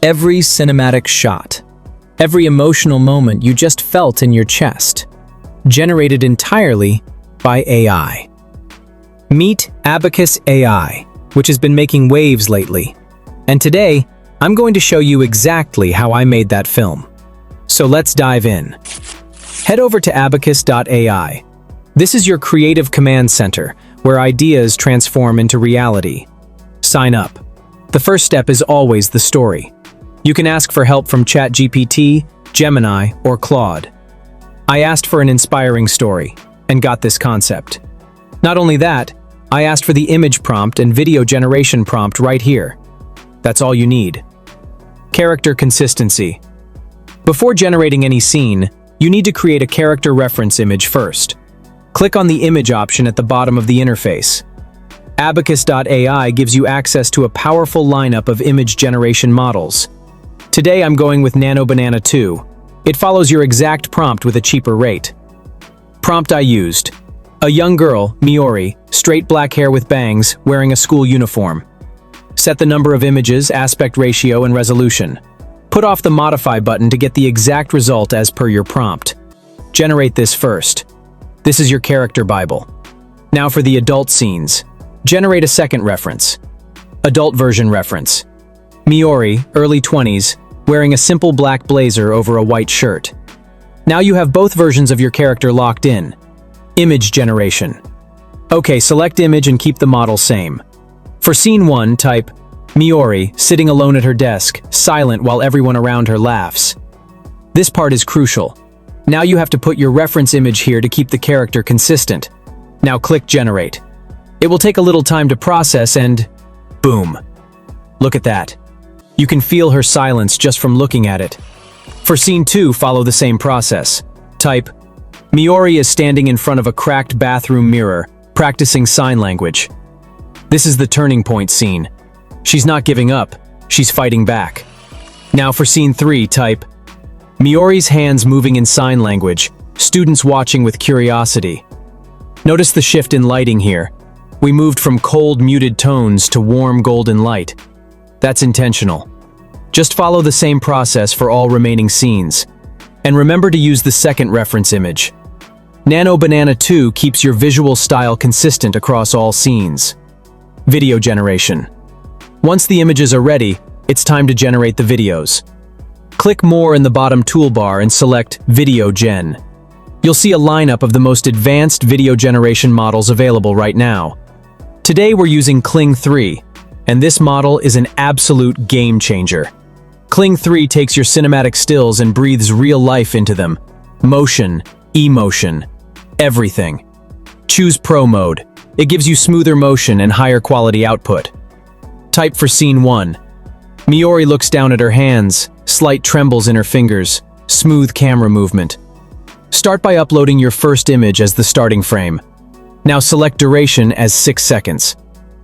Every cinematic shot, every emotional moment you just felt in your chest, generated entirely by AI. Meet Abacus AI, which has been making waves lately. And today, I'm going to show you exactly how I made that film. So let's dive in. Head over to abacus.ai. This is your creative command center, where ideas transform into reality. Sign up. The first step is always the story. You can ask for help from ChatGPT, Gemini, or Claude. I asked for an inspiring story, and got this concept. Not only that, I asked for the image prompt and video generation prompt right here. That's all you need. Character consistency. Before generating any scene, you need to create a character reference image first. Click on the image option at the bottom of the interface. Abacus.ai gives you access to a powerful lineup of image generation models. Today I'm going with Nano Banana 2. It follows your exact prompt with a cheaper rate. Prompt I used: a young girl, Miori, straight black hair with bangs, wearing a school uniform. Set the number of images, aspect ratio, and resolution. Put off the modify button to get the exact result as per your prompt. Generate this first. This is your character Bible. Now for the adult scenes. Generate a second reference. Adult version reference. Miori, early 20s, wearing a simple black blazer over a white shirt. Now you have both versions of your character locked in. Image generation. Okay, select image and keep the model same. For scene 1, type Miori, sitting alone at her desk, silent while everyone around her laughs. This part is crucial. Now you have to put your reference image here to keep the character consistent. Now click Generate. It will take a little time to process and boom. Look at that. You can feel her silence just from looking at it. For scene 2, follow the same process. Type Miori is standing in front of a cracked bathroom mirror, practicing sign language. This is the turning point scene. She's not giving up, she's fighting back. Now for scene 3, type Miori's hands moving in sign language, students watching with curiosity. Notice the shift in lighting here. We moved from cold, muted tones to warm golden light. That's intentional. Just follow the same process for all remaining scenes. And remember to use the second reference image. Nano Banana 2 keeps your visual style consistent across all scenes. Video generation. Once the images are ready, it's time to generate the videos. Click More in the bottom toolbar and select Video Gen. You'll see a lineup of the most advanced video generation models available right now. Today we're using Kling 3, and this model is an absolute game changer. Kling 3 takes your cinematic stills and breathes real life into them. Motion, emotion, everything. Choose Pro mode. It gives you smoother motion and higher quality output. Type for scene 1. Miori looks down at her hands, slight trembles in her fingers, smooth camera movement. Start by uploading your first image as the starting frame. Now select duration as 6 seconds.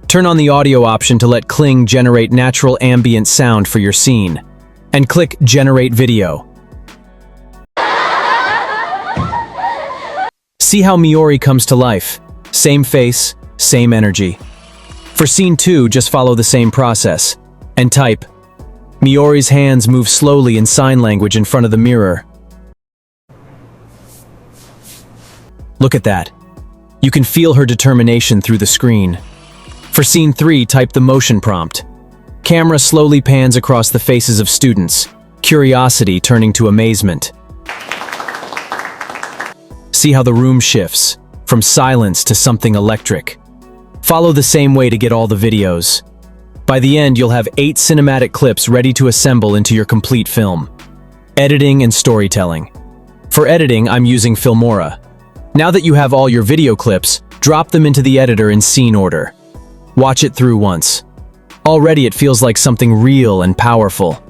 Turn on the audio option to let Kling generate natural ambient sound for your scene. And click Generate Video. See how Miori comes to life. Same face, same energy. For scene 2, just follow the same process. And type Miori's hands move slowly in sign language in front of the mirror. Look at that. You can feel her determination through the screen. For scene 3, type the motion prompt. Camera slowly pans across the faces of students, curiosity turning to amazement. See how the room shifts, from silence to something electric. Follow the same way to get all the videos. By the end, you'll have 8 cinematic clips ready to assemble into your complete film. Editing and storytelling. For editing, I'm using Filmora. Now that you have all your video clips, drop them into the editor in scene order. Watch it through once. Already it feels like something real and powerful.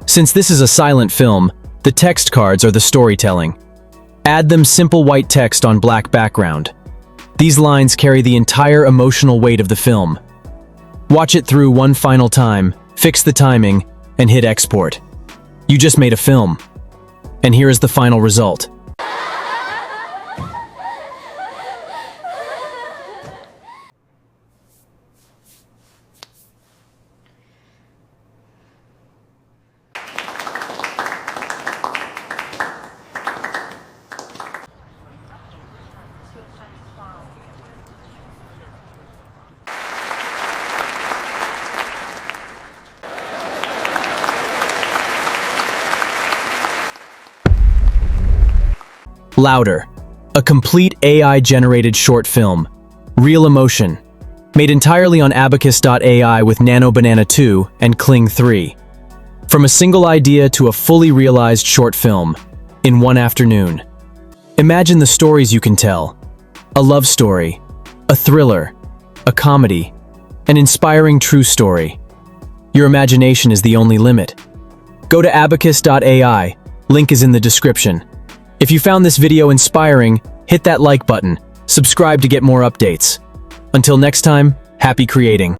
Since this is a silent film, the text cards are the storytelling. Add them simple white text on black background. These lines carry the entire emotional weight of the film. Watch it through one final time, fix the timing, and hit export. You just made a film. And here is the final result. Louder, a complete AI-generated short film. Real emotion, made entirely on Abacus AI with Nano Banana 2 and Kling 3. From a single idea to a fully realized short film, in one afternoon. Imagine the stories you can tell. A love story, a thriller, a comedy, an inspiring true story. Your imagination is the only limit. Go to Abacus AI, link is in the description. If you found this video inspiring, hit that like button, subscribe to get more updates. Until next time, happy creating.